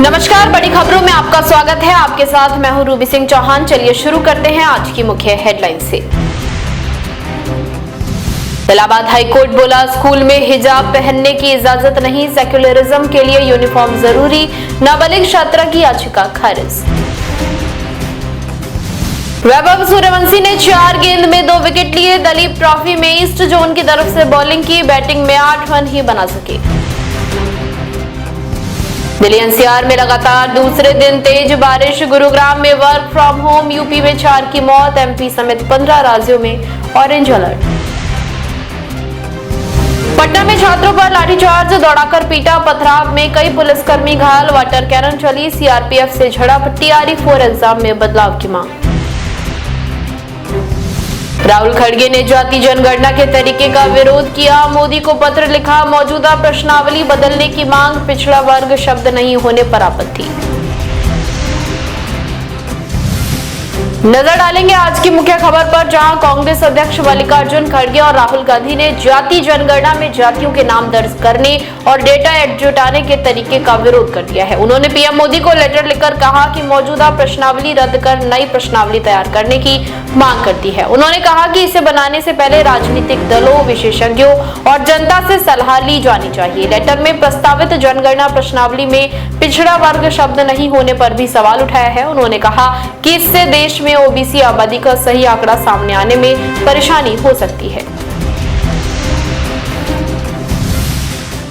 नमस्कार, बड़ी खबरों में आपका स्वागत है। आपके साथ मैं हूं रूबी सिंह चौहान। चलिए शुरू करते हैं आज की मुख्य हेडलाइन से। इलाहाबाद हाईकोर्ट बोला, स्कूल में हिजाब पहनने की इजाजत नहीं, सेक्युलरिज्म के लिए यूनिफॉर्म जरूरी। नाबालिग छात्रा की याचिका खारिज। वैभव सूर्यवंशी ने 4 गेंद में 2 विकेट लिए। दलीप ट्रॉफी में ईस्ट जोन की तरफ से बॉलिंग की, बैटिंग में 8 रन ही बना सके। दिल्ली एनसीआर में लगातार दूसरे दिन तेज बारिश। गुरुग्राम में वर्क फ्रॉम होम, यूपी में 4 की मौत। एमपी समेत 15 राज्यों में ऑरेंज अलर्ट। पटना में छात्रों पर लाठीचार्ज, दौड़ाकर पीटा। पथराव में कई पुलिसकर्मी घायल। वाटर कैनन चली। सीआरपीएफ से झड़प। टीआरई 4 एग्जाम में बदलाव की मांग। राहुल खड़गे ने जाति जनगणना के तरीके का विरोध किया। मोदी को पत्र लिखा। मौजूदा प्रश्नावली बदलने की मांग। पिछड़ा वर्ग शब्द नहीं होने पर आपत्ति। नजर डालेंगे आज की मुख्य खबर पर, जहां कांग्रेस अध्यक्ष मल्लिकार्जुन खड़गे और राहुल गांधी ने जाति जनगणना में जातियों के नाम दर्ज करने और डेटा जुटाने के तरीके का विरोध कर दिया है। उन्होंने पीएम मोदी को लेटर लिखकर कहा कि मौजूदा प्रश्नावली रद्द कर नई प्रश्नावली तैयार करने की मांग करती है। उन्होंने कहा कि इसे बनाने से पहले राजनीतिक दलों, विशेषज्ञों और जनता से सलाह ली जानी चाहिए। लेटर में प्रस्तावित जनगणना प्रश्नावली में पिछड़ा वर्ग शब्द नहीं होने पर भी सवाल उठाया है। उन्होंने कहा कि इससे देश में ओबीसी आबादी का सही आंकड़ा सामने आने में परेशानी हो सकती है।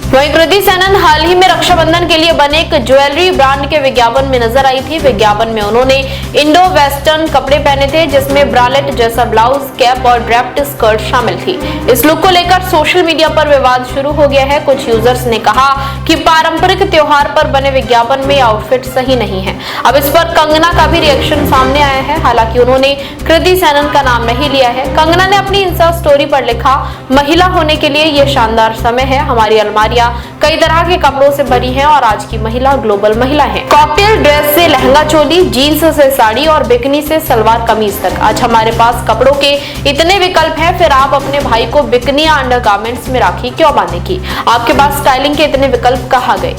वहीं कृति सेनन हाल ही में रक्षाबंधन के लिए बने एक ज्वेलरी ब्रांड के विज्ञापन में नजर आई थी। विज्ञापन में उन्होंने इंडो वेस्टर्न कपड़े पहने थे, जिसमें ब्रालेट जैसा ब्लाउज, कैप और ड्रेप्ड स्कर्ट शामिल थी। इस लुक को लेकर सोशल मीडिया पर विवाद शुरू हो गया है। कुछ यूजर्स ने कहा कि पारंपरिक त्योहार पर बने विज्ञापन में आउटफिट सही नहीं है। अब इस पर कंगना का भी रिएक्शन सामने आया है। हालांकि उन्होंने कृति सेनन का नाम नहीं लिया है। कंगना ने अपनी इंस्टा स्टोरी पर लिखा, महिला होने के लिए ये शानदार समय है। हमारी अलमारियां कई तरह के कपड़ों से भरी हैं और आज की महिला ग्लोबल महिला है। कॉकटेल ड्रेस से लहंगा चोली, जीन्स से साड़ी और बिकनी से सलवार कमीज तक, आज हमारे पास कपड़ों के इतने विकल्प हैं। फिर आप अपने भाई को बिकनी या अंडरगारमेंट्स में राखी क्यों बांधने की? आपके पास स्टाइलिंग के इतने विकल्प कहाँ गए?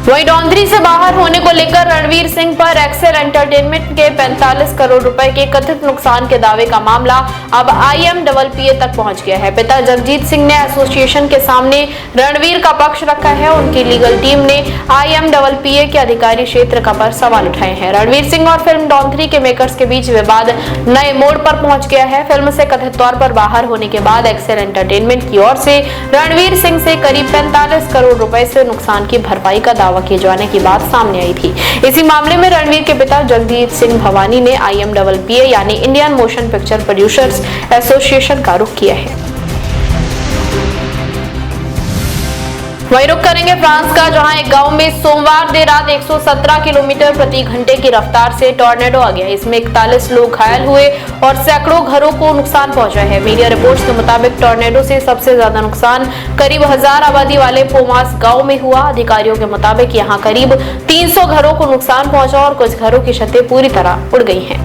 वहीं डॉन्ड्री से बाहर होने को लेकर रणवीर सिंह पर एक्सेल एंटरटेनमेंट के 45 करोड़ रुपए के कथित नुकसान के दावे का मामला अब IMPPA तक पहुंच गया है। पिता जगजीत सिंह ने एसोसिएशन के सामने रणवीर का पक्ष रखा है। उनकी लीगल टीम ने IMPPA के अधिकारी क्षेत्र का पर सवाल उठाए हैं। रणवीर सिंह और फिल्म डॉन्ड्री के मेकर्स के बीच विवाद नए मोड़ पर पहुंच गया है। फिल्म से कथित तौर पर बाहर होने के बाद एक्सेल एंटरटेनमेंट की ओर से रणवीर सिंह से करीब 45 करोड़ रुपए से नुकसान की भरपाई का दावा किए जाने की बात सामने आई थी। इसी मामले में रणवीर के पिता जगजीत सिंह भवानी ने IMPPA यानी Indian motion picture producers association का रुख किया है। वहीं रुक करेंगे फ्रांस का, जहां एक गांव में सोमवार देर रात 117 किलोमीटर प्रति घंटे की रफ्तार से टॉर्नेडो आ गया। इसमें 41 लोग घायल हुए और सैकड़ों घरों को नुकसान पहुंचा है। मीडिया रिपोर्ट्स के मुताबिक टॉर्नेडो से सबसे ज्यादा नुकसान करीब 1000 आबादी वाले पोमास गांव में हुआ। अधिकारियों के मुताबिक यहां करीब 300 घरों को नुकसान पहुंचा और कुछ घरों की छतें पूरी तरह उड़ गई हैं।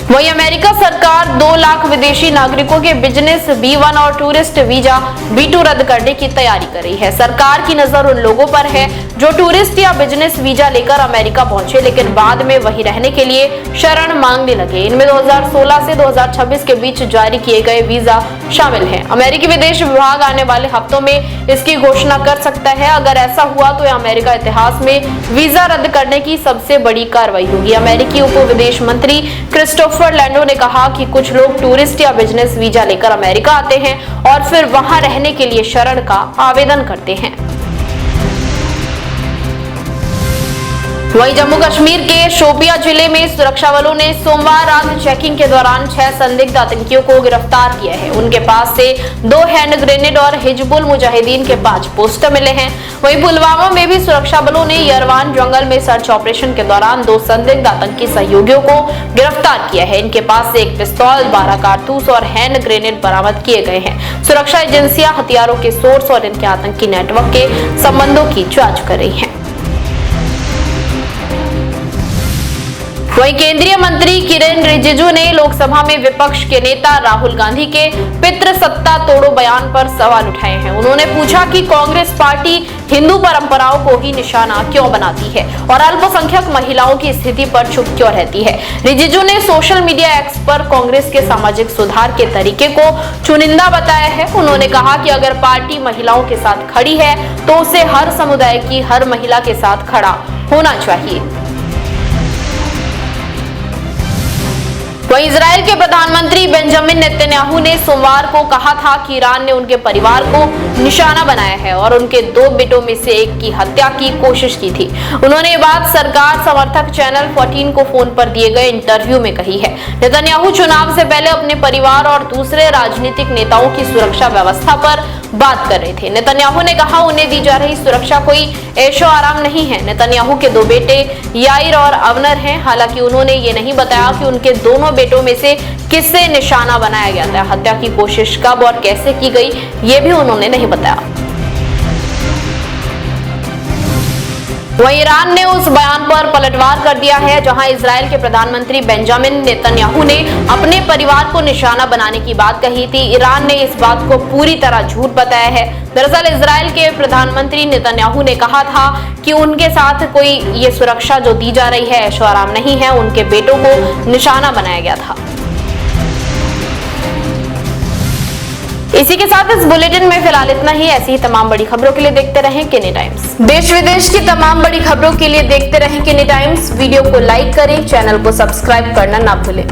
वहीं अमेरिका सरकार 2 लाख विदेशी नागरिकों के बिजनेस B1 और टूरिस्ट वीजा B2 रद्द करने की तैयारी कर रही है। सरकार की नजर उन लोगों पर है जो टूरिस्ट या बिजनेस वीजा लेकर अमेरिका पहुंचे, लेकिन बाद में वहीं रहने के लिए शरण मांगने लगे। इनमें 2016 से 2026 के बीच जारी किए गए वीजा शामिल हैं। अमेरिकी विदेश विभाग आने वाले हफ्तों में इसकी घोषणा कर सकता है। अगर ऐसा हुआ तो यह अमेरिका इतिहास में वीजा रद्द करने की सबसे बड़ी कार्रवाई होगी। अमेरिकी उप विदेश मंत्री क्रिस्टोफर लैंडो ने कहा कि कुछ लोग टूरिस्ट या बिजनेस वीजा लेकर अमेरिका आते हैं और फिर वहां रहने के लिए शरण का आवेदन करते हैं। वहीं जम्मू कश्मीर के शोपियां जिले में सुरक्षा बलों ने सोमवार रात चेकिंग के दौरान 6 संदिग्ध आतंकियों को गिरफ्तार किया है। उनके पास से 2 हैंड ग्रेनेड और हिजबुल मुजाहिदीन के 5 पोस्टर मिले हैं। वहीं पुलवामा में भी सुरक्षा बलों ने यरवान जंगल में सर्च ऑपरेशन के दौरान 2 संदिग्ध आतंकी सहयोगियों को गिरफ्तार किया है। इनके पास से 1 पिस्तौल, 12 कारतूस और हैंड ग्रेनेड बरामद किए गए हैं। सुरक्षा एजेंसियां हथियारों के सोर्स और इनके आतंकी नेटवर्क के संबंधों की जांच कर रही हैं। वहीं केंद्रीय मंत्री किरेन रिजिजू ने लोकसभा में विपक्ष के नेता राहुल गांधी के पितृसत्ता तोड़ो बयान पर सवाल उठाए हैं। उन्होंने पूछा कि कांग्रेस पार्टी हिंदू परंपराओं को ही निशाना क्यों बनाती है और अल्पसंख्यक महिलाओं की स्थिति पर चुप क्यों रहती है। रिजिजू ने सोशल मीडिया एक्स पर कांग्रेस के सामाजिक सुधार के तरीके को चुनिंदा बताया है। उन्होंने कहा कि अगर पार्टी महिलाओं के साथ खड़ी है तो उसे हर समुदाय की हर महिला के साथ खड़ा होना चाहिए। वहीं इजराइल के प्रधानमंत्री बेंजामिन नेतन्याहू ने सोमवार को कहा था कि ईरान ने उनके परिवार को निशाना बनाया है और उनके 2 बेटों में से एक की हत्या की कोशिश की थी। उन्होंने ये बात सरकार समर्थक चैनल 14 को फोन पर दिए गए इंटरव्यू में कही है। नेतन्याहू चुनाव से पहले अपने परिवार और दूसरे राजनीतिक नेताओं की सुरक्षा व्यवस्था पर बात कर रहे थे। नेतन्याहू ने कहा उन्हें दी जा रही सुरक्षा कोई ऐशो आराम नहीं है। नेतन्याहू के 2 बेटे याइर और अवनर हैं। हालांकि उन्होंने ये नहीं बताया कि उनके दोनों बेटों में से किससे निशाना बनाया गया था। हत्या की कोशिश कब और कैसे की गई ये भी उन्होंने नहीं बताया। वहीं ईरान ने उस बयान पर पलटवार कर दिया है जहां इजराइल के प्रधानमंत्री बेंजामिन नेतन्याहू ने अपने परिवार को निशाना बनाने की बात कही थी। ईरान ने इस बात को पूरी तरह झूठ बताया है। दरअसल इजराइल के प्रधानमंत्री नेतन्याहू ने कहा था कि उनके साथ कोई ये सुरक्षा जो दी जा रही है ऐशो आराम नहीं है। उनके बेटों को निशाना बनाया गया था। इसी के साथ इस बुलेटिन में फिलहाल इतना ही। ऐसी ही तमाम बड़ी खबरों के लिए देखते रहें किनी टाइम्स। देश विदेश की तमाम बड़ी खबरों के लिए देखते रहें किनी टाइम्स। वीडियो को लाइक करें, चैनल को सब्सक्राइब करना ना भूलें।